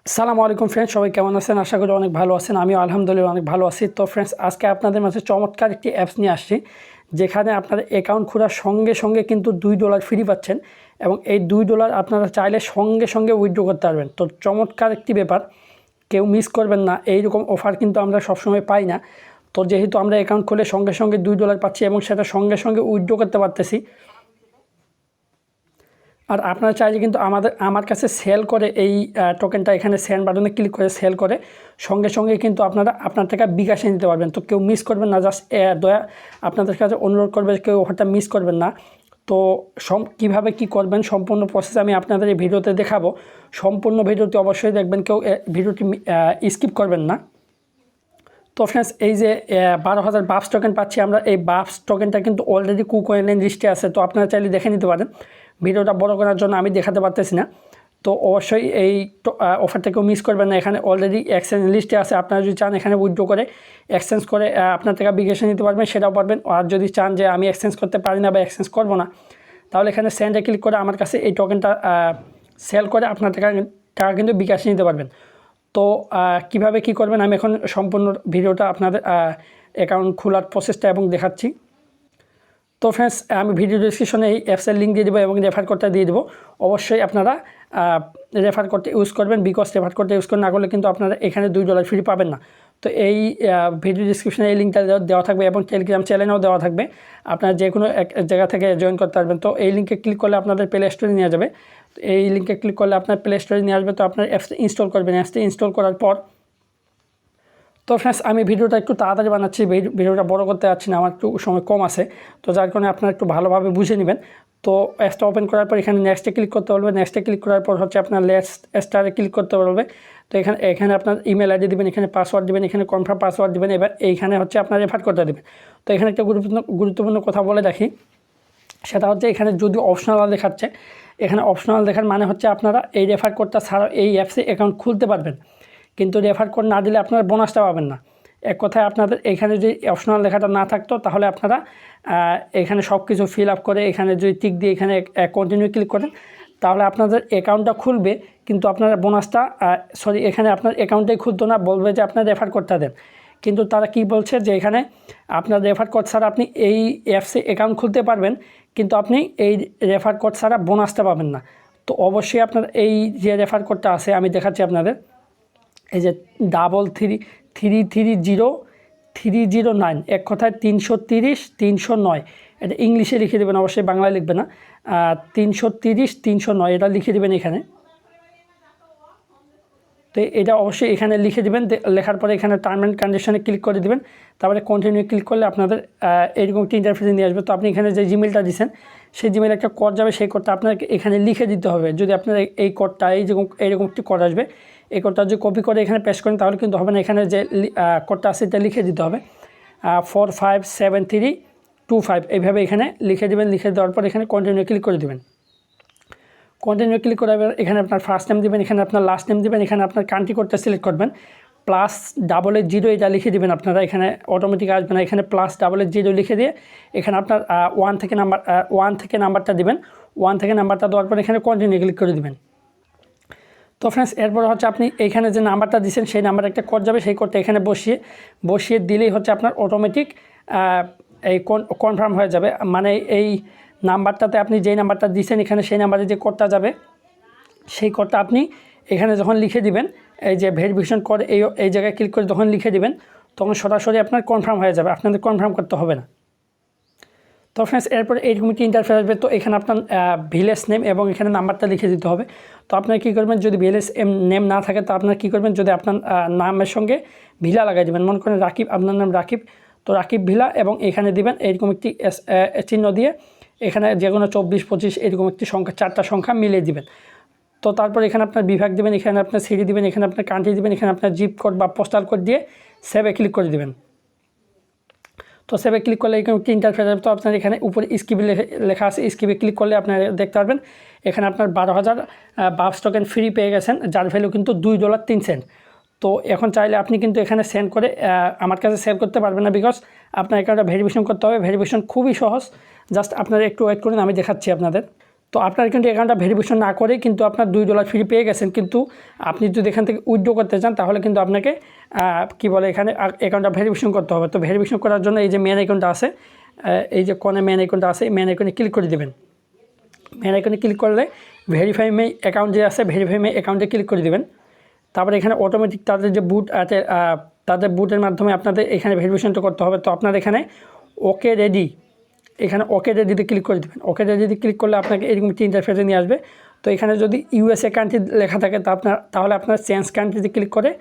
আসসালামু আলাইকুম ফ্রেন্ডস, সবাই কেমন আছেন? আশা করি অনেক ভালো আছেন। আমিও আলহামদুলিল্লাহ অনেক ভালো আছি। তো ফ্রেন্ডস, আজকে আপনাদের মাঝে চমৎকার একটি অ্যাপস নিয়ে আসছি, যেখানে আপনারা অ্যাকাউন্ট খোলার সঙ্গে সঙ্গে কিন্তু $2 ফ্রি পাচ্ছেন এবং এই $2 আপনারা চাইলে সঙ্গে সঙ্গে উইথড্র করতে পারবেন। তো চমৎকার একটি ব্যাপার, কেউ মিস করবেন না। এইরকম অফার কিন্তু আমরা সবসময় পাই না। তো যেহেতু আমরা অ্যাকাউন্ট খুলে সঙ্গে সঙ্গে $2 পাচ্ছি এবং সেটা সঙ্গে সঙ্গে উইথড্র করতে পারতেছি, আর আপনারা চাইলে কিন্তু আমার কাছে সেল করে এই টোকেনটা এখানে সেন্ড বাটনে ক্লিক করে সেল করে সঙ্গে সঙ্গে কিন্তু আপনারা আপনার টাকা বিকাশে নিতে পারবেন। তো কেউ মিস করবেন না, জাস্ট দয়া আপনাদের কাছে অনুরোধ করবে, কেউ অফারটা মিস করবেন না। তো কীভাবে কি করবেন সম্পূর্ণ প্রসেস আমি আপনাদের এই ভিডিওতে দেখাবো। সম্পূর্ণ ভিডিওটি অবশ্যই দেখবেন, কেউ ভিডিওটি স্কিপ করবেন না। তো ফ্রেন্ডস, এই যে 12,000 বাবস টোকেন পাচ্ছি আমরা, এই বাবস টোকেনটা কিন্তু অলরেডি কুকয়েন লিস্টে আছে। তো আপনারা চাইলে দেখে নিতে পারেন। ভিডিওটা বড় করার জন্য আমি দেখাতে পারতেছি না। তো অবশ্যই এই অফারটাকেও মিস করবেন না। এখানে অলরেডি এক্সচেঞ্জ লিস্টে আছে। আপনারা যদি চান এখানে উইথড্র করে এক্সচেঞ্জ করে আপনার টাকা বিকাশে নিতে পারবেন, সেটাও পারবেন। আর যদি চান যে আমি এক্সচেঞ্জ করতে পারি না বা এক্সচেঞ্জ করবো না, তাহলে এখানে সেন্ডে ক্লিক করে আমার কাছে এই টোকেনটা সেল করে আপনার টাকা কিন্তু বিকাশে নিতে পারবেন। তো কিভাবে কি করবেন আমি এখন সম্পূর্ণ ভিডিওটা আপনাদের অ্যাকাউন্ট খোলার প্রসেসটা এবং দেখাচ্ছি। তো ফ্রেন্ডস, আমি ভিডিও ডিসক্রিপশনে এই অ্যাপসের লিঙ্ক দিয়ে দেবো এবং রেফার কোডটা দিয়ে দেবো। অবশ্যই আপনারা রেফার কোডটা ইউজ করবেন, বিকজ রেফার কোডটা ইউজ করে না করলে কিন্তু আপনারা এখানে $2 ফ্রি পাবেন না। তো এই ভিডিও ডিসক্রিপশনে এই লিঙ্কটা দেওয়া থাকবে এবং টেলিগ্রাম চ্যানেলেও দেওয়া থাকবে। আপনারা যে কোনো এক জায়গা থেকে জয়েন করতে পারবেন। তো এই লিঙ্কে ক্লিক করলে আপনাদের প্লে স্টোরে নিয়ে যাবে। তো এই লিঙ্কে ক্লিক করলে আপনার প্লে স্টোরে নিয়ে আসবে। তো আপনার অ্যাপসটা ইনস্টল করবেন। অ্যাপসটা ইনস্টল করার পর, তো ফ্রেন্ডস, আমি ভিডিওটা একটু তাড়াতাড়ি বানাচ্ছি, ভিডিওটা বড় করতে যাচ্ছি না, আমার একটু সময় কম আছে। তো যার কারণে আপনারা একটু ভালোভাবে বুঝে নেবেন। তো অ্যাপসটা ওপেন করার পর এখানে নেক্সটে ক্লিক করতে বলবে। নেক্সটে ক্লিক করার পর হচ্ছে আপনার স্টারে ক্লিক করতে বলবে। তো এখানে আপনার ইমেল আইডি দেবেন, এখানে পাসওয়ার্ড দেবেন, এখানে কনফার্ম পাসওয়ার্ড দেবেন। এবার এইখানে হচ্ছে আপনার রেফার করতে দেবেন। তো এখানে একটা গুরুত্বপূর্ণ কথা বলে রাখি, সেটা হচ্ছে এখানে যদি অপশনাল দেখাচ্ছে, এখানে অপশনাল দেখার মানে হচ্ছে আপনারা এই রেফার কোডটা ছাড়াও এই অ্যাপসে অ্যাকাউন্ট খুলতে পারবেন, কিন্তু রেফার কোড না দিলে আপনারা বোনাসটা পাবেন না। এক কথায় আপনাদের এখানে যদি অপশনাল লেখাটা না থাকতো, তাহলে আপনারা এখানে সব কিছু ফিল আপ করে এখানে যদি টিক দিয়ে এখানে কন্টিনিউ ক্লিক করেন, তাহলে আপনাদের অ্যাকাউন্টটা খুলবে, কিন্তু আপনারা বোনাসটা এখানে আপনার অ্যাকাউন্টটাই খুলতো না, বলবে যে আপনার রেফার কোডটা দেন। কিন্তু তারা কি বলছে যে এখানে আপনার রেফার কোড ছাড়া আপনি এই অ্যাপসে অ্যাকাউন্ট খুলতে পারবেন, কিন্তু আপনি এই রেফার কোড ছাড়া বোনাসটা পাবেন না। তো অবশ্যই আপনার এই যে রেফার কোডটা আছে আমি দেখাচ্ছি আপনাদের, এই যে 330309, এক কথায় 330-309, এটা ইংলিশে লিখে দেবেন, অবশ্যই বাংলায় লিখবে না। 330-309 এটা লিখে দেবেন এখানে। তো এটা অবশ্যই এখানে লিখে দেবেন। লেখার পরে এখানে টার্ম অ্যান্ড কন্ডিশনে ক্লিক করে দেবেন। তারপরে কন্টিনিউ ক্লিক করলে আপনাদের এরকম একটি ইন্টারফেসে নিয়ে আসবে। তো আপনি এখানে যে জিমেলটা দিচ্ছেন, সেই জিমেলে একটা কোড যাবে, সেই কোডটা আপনাকে এখানে লিখে দিতে হবে। যদি আপনার এই কোডটা এইরকম একটি কোড আসবে, এই কোডটা যদি কপি করে এখানে পেস্ট করেন তাহলে কিন্তু হবে না। এখানে যে কোডটা আছে এটা লিখে দিতে হবে, 457325, এইভাবে এখানে লিখে দেবেন। লিখে দেওয়ার পর এখানে কন্টিনিউ ক্লিক করে দেবেন। কন্টিনিউ ক্লিক করে এখানে আপনার ফার্স্ট নেম দেবেন, এখানে আপনার লাস্ট নেম দেবেন, এখানে আপনার কান্ট্রি কোডটা সিলেক্ট করবেন, +880 এটা লিখে দেবেন। আপনারা এখানে অটোমেটিক আসবে না, এখানে +880 লিখে দিয়ে এখানে আপনার 1 থেকে নাম্বারটা দেবেন। 1 থেকে নাম্বারটা দেওয়ার পর এখানে কন্টিনিউ ক্লিক করে দেবেন। তো ফ্রেন্ডস, এরপর হচ্ছে আপনি এইখানে যে নাম্বারটা দিচ্ছেন সেই নাম্বারে একটা কোড যাবে, সেই কোডটা এখানে বসিয়ে দিলেই হচ্ছে আপনার অটোমেটিক এই কনফার্ম হয়ে যাবে। মানে এই নাম্বারটাতে আপনি যেই নাম্বারটা দিচ্ছেন এখানে সেই নাম্বারে যে কোডটা যাবে, সেই কোডটা আপনি এখানে যখন লিখে দিবেন, এই যে ভেরিফিকেশন কোড এই জায়গায় ক্লিক করে যখন লিখে দিবেন, তখন সরাসরি আপনার কনফার্ম হয়ে যাবে, আপনাদের কনফার্ম করতে হবে না। তো ফ্রেন্ডস, এরপর এইরকম একটি ইন্টারফেস আসবে। তো এখানে আপনার ভিলেজ নেম এবং এখানে নাম্বারটা লিখে দিতে হবে। তো আপনার কী করবেন, যদি ভিলেজ নেম না থাকে তো আপনার কী করবেন, যদি আপনার নামের সঙ্গে ভিলা লাগাই দেবেন। মনে করেন রাকিব, আপনার নাম রাকিব, তো রাকিব ভিলা, এবং এখানে দিবেন এইরকম একটি চিহ্ন দিয়ে এখানে যে কোনো 24, 25 এরকম একটি সংখ্যা, 4টা সংখ্যা মিলিয়ে দিবেন। তো তারপর এখানে আপনার বিভাগ দেবেন, এখানে আপনার সিটি দেবেন, এখানে আপনার কান্ট্রি দেবেন, এখানে আপনার জিপ কোড বা পোস্টাল কোড দিয়ে সেভে ক্লিক করে দেবেন। তো সেভে ক্লিক করলে এরকম একটি ইন্টারফেস আসবে। তো আপনার এখানে উপরে স্কিপে লেখা আছে, স্কিপে ক্লিক করলে আপনারা দেখতে পারবেন এখানে আপনার 12,000 বাবস টোকেন ফ্রি পেয়ে গেছেন, যার ভ্যালু কিন্তু $2.03। তো এখন চাইলে আপনি কিন্তু এখানে সেন্ড করে আমার কাছে সেভ করতে পারবেন না, বিকজ আপনার অ্যাকাউন্টটা ভেরিফিকেশন করতে হবে। ভেরিফিকেশন খুবই সহজ, জাস্ট আপনারা একটু ওয়েট করুন, আমি দেখাচ্ছি আপনাদের। তো তো আপনার কিন্তু অ্যাকাউন্টটা ভেরিফিকেশন না করেই কিন্তু আপনার $2 ফ্রি পেয়ে গেছেন, কিন্তু আপনি যদি এখান থেকে উইথড্র করতে চান তাহলে কিন্তু আপনাকে কি বলে এখানে অ্যাকাউন্টটা ভেরিফিকেশন করতে হবে। তো ভেরিফিকেশন করার জন্য এই যে মেন আইকনটা আছে, এই যে কোণে মেন আইকনটা আছে, মেন আইকনে ক্লিক করে দেবেন। মেন আইকনে ক্লিক করলে ভেরিফাই মাই অ্যাকাউন্ট যে আছে ভেরিফাই মাই অ্যাকাউন্টে ক্লিক করে দেবেন। তারপরে এখানে অটোমেটিক তাদের যে বুট আছে তাদের বুটের মাধ্যমে আপনাদের এখানে ভেরিফিকেশনটা করতে হবে। তো আপনার এখানে ওকে রেডি, এখানে ওকে রেডিতে ক্লিক করে দেবেন। ওকে রেডিতে ক্লিক করলে আপনাকে এরকম একটি ইন্টারফেসে নিয়ে আসবে। তো এখানে যদি ইউএসএ কান্ট্রি লেখা থাকে তাহলে আপনার চেঞ্জ কান্ট্রিতে ক্লিক করে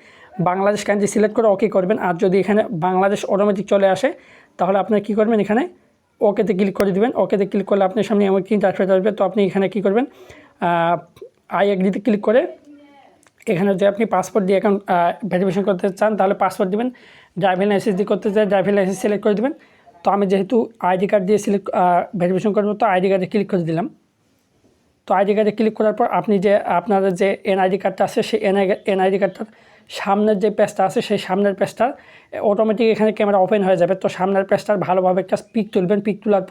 বাংলাদেশ কান্ট্রি সিলেক্ট করে ওকে করবেন। আর যদি এখানে বাংলাদেশ অটোমেটিক চলে আসে তাহলে আপনার কী করবেন, এখানে ওকেতে ক্লিক করে দেবেন। ওকেতে ক্লিক করলে আপনার সামনে এমন একটি ইন্টারফেস আসবে। তো আপনি এখানে কী করবেন, আই এগ্রিতে ক্লিক করে এখানে যদি আপনি পাসপোর্ট দিয়ে অ্যাকাউন্ট ভেরিফিকেশন করতে চান তাহলে পাসপোর্ট দেবেন, ড্রাইভিং লাইসেন্স দিয়ে করতে চাই ড্রাইভিং লাইসেন্স সিলেক্ট করে দেবেন। তো আমি যেহেতু আইডি কার্ড দিয়ে ভেরিফিকেশন করবো তো আইডি কার্ডে ক্লিক করে দিলাম। তো আইডি কার্ডে ক্লিক করার পর আপনি যে আপনাদের যে এনআইডি কার্ডটা আছে সেই এনআইডি কার্ডটার সামনের যে পেজটা আছে সেই সামনের পেজটার অটোমেটিক এখানে ক্যামেরা ওপেন হয়ে যাবে। তো সামনের পেজটার ভালোভাবে একটা পিক তুলবেন। পিক তোলার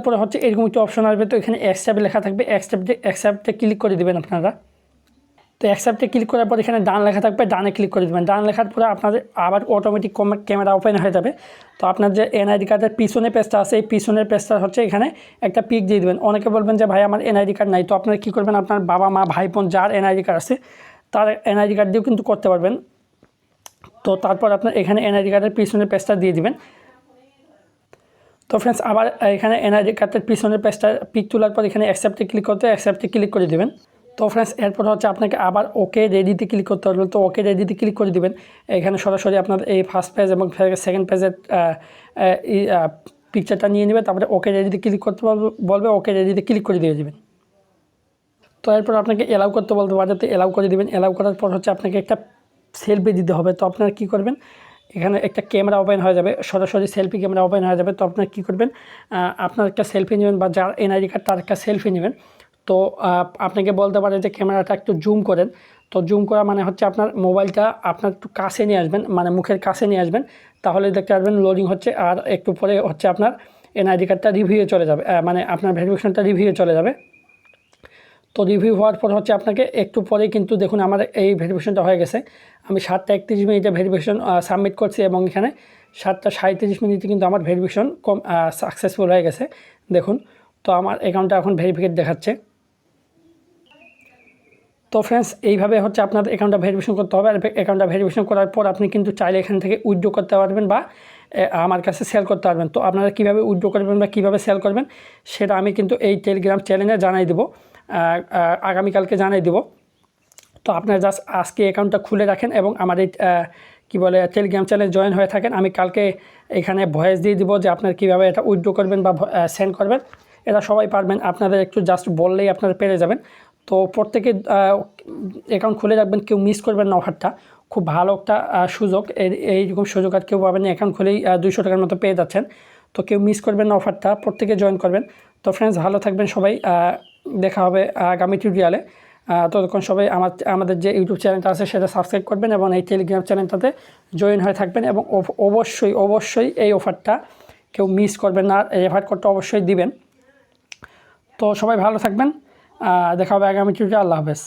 পরে হচ্ছে এরকম একটা অপশন আসবে। তো এখানে অ্যাকসেপ্ট লেখা থাকবে, অ্যাকসেপ্টে ক্লিক করে দেবেন আপনারা। তো অ্যাকসেপ্টে ক্লিক করার পর এখানে ডান লেখা থাকবে, ডানে ক্লিক করে দেবেন। ডান লেখার পরে আপনাদের আবার অটোমেটিক ক্যামেরা ওপেন হয়ে যাবে। তো আপনার যে এনআইডি কার্ডের পিছনে পেজটা আছে এই পিছনের পেজটা হচ্ছে এখানে একটা পিক দিয়ে দেবেন। অনেকে বলবেন যে ভাই আমার এনআইডি কার্ড নাই, তো আপনারা কী করবেন, আপনার বাবা মা ভাই বোন যার এনআইডি কার্ড আছে তার এনআইডি কার্ড দিয়েও কিন্তু করতে পারবেন। তো তারপর আপনার এখানে এনআইডি কার্ডের পিছনের পেজটা দিয়ে দিবেন। তো ফ্রেন্ডস আবার এখানে এনআইডি কার্ডের পিছনের পেজটা পিক তোলার পর এখানে অ্যাকসেপ্টে ক্লিক করে দেবেন। তো ফ্রেন্ডস এরপর হচ্ছে আপনাকে আবার ওকে রেডিতে ক্লিক করতে হবে। তো ওকে রেডিতে ক্লিক করে দিবেন। এখানে সরাসরি আপনার এই ফার্স্ট পেজ এবং সেকেন্ড পেজের পিকচারটা নিয়ে নেবে। তারপরে ওকে রেডিতে ক্লিক করতে বলবে, ওকে রেডিতে ক্লিক করে দিয়ে দেবেন। তো এরপর আপনাকে এলাউ করতে বলতে পারে, তো এলাউ করে দেবেন। এলাউ করার পর হচ্ছে আপনাকে একটা সেলফি দিতে হবে। তো আপনারা কী করবেন, এখানে একটা ক্যামেরা ওপেন হয়ে যাবে, সরাসরি সেলফি ক্যামেরা ওপেন হয়ে যাবে। তো আপনারা কী করবেন, আপনার একটা সেলফি নেবেন বা যার এনআইডি কার্ড তার একটা সেলফি নেবেন। তো আপনাকে বলতে পারে যে ক্যামেরাটা একটু জুম করেন। তো জুম করা মানে হচ্ছে আপনার মোবাইলটা আপনার একটু কাছে নিয়ে আসবেন, মানে মুখের কাছে নিয়ে আসবেন, তাহলে দেখতে পারবেন লোডিং হচ্ছে। আর একটু পরে হচ্ছে আপনার এনআইডি কার্ডটা রিভিউয়ে চলে যাবে, মানে আপনার ভেরিফিকেশনটা রিভিউয়ে চলে যাবে। তো রিভিউ হওয়ার পর হচ্ছে আপনাকে একটু পরেই কিন্তু দেখুন আমার এই ভেরিফিকেশনটা হয়ে গেছে। আমি 7:31 ভেরিফিকেশন সাবমিট করছি এবং এখানে 7:37 কিন্তু আমার ভেরিফিকেশন সাকসেসফুল হয়ে গেছে। দেখুন তো আমার অ্যাকাউন্টটা এখন ভেরিফিকেট দেখাচ্ছে। তো ফ্রেন্ডস এইভাবে হচ্ছে আপনাদের অ্যাকাউন্টটা ভেরিফিকেশন করতে হবে। আর অ্যাকাউন্টটা ভেরিফিকেশন করার পর আপনি কিন্তু চাইলে এখান থেকে উইথড্র করতে পারবেন বা আমার কাছে সেল করতে পারবেন। তো আপনারা কীভাবে উইথড্র করবেন বা কীভাবে সেল করবেন সেটা আমি কিন্তু এই টেলিগ্রাম চ্যানেলে জানাই দেবো, আগামীকালকে জানাই দেবো। তো আপনারা জাস্ট আজকে অ্যাকাউন্টটা খুলে রাখেন এবং আমার এই টেলিগ্রাম চ্যানেল জয়েন হয়ে থাকেন। আমি কালকে এখানে ভয়েস দিয়ে দিব যে আপনারা কীভাবে এটা উইথড্র করবেন বা সেন্ড করবেন। এটা সবাই পারবেন, আপনাদের একটু জাস্ট বললেই আপনারা পেরে যাবেন। তো প্রত্যেকে অ্যাকাউন্ট খুলে রাখবেন, কেউ মিস করবেন না। অফারটা খুব ভালো একটা সুযোগ, এইরকম সুযোগ আর কেউ পাবেন না। অ্যাকাউন্ট খুলেই 200 টাকার মতো পেয়ে যাচ্ছেন। তো কেউ মিস করবেন না অফারটা, প্রত্যেকে জয়েন করবেন। তো ফ্রেন্ডস ভালো থাকবেন সবাই, দেখা হবে আগামী টিউটোরিয়ালে। ততক্ষণ সবাই আমাদের যে ইউটিউব চ্যানেলটা আছে সেটা সাবস্ক্রাইব করবেন এবং এই টেলিগ্রাম চ্যানেলটাতে জয়েন হয়ে থাকবেন এবং অবশ্যই এই অফারটা কেউ মিস করবেন না, রেফার কোডটা অবশ্যই দিবেন। তো সবাই ভালো থাকবেন, দেখা হবে আগামী টিউটোরিয়ালে। আল্লাহ হাফেজ।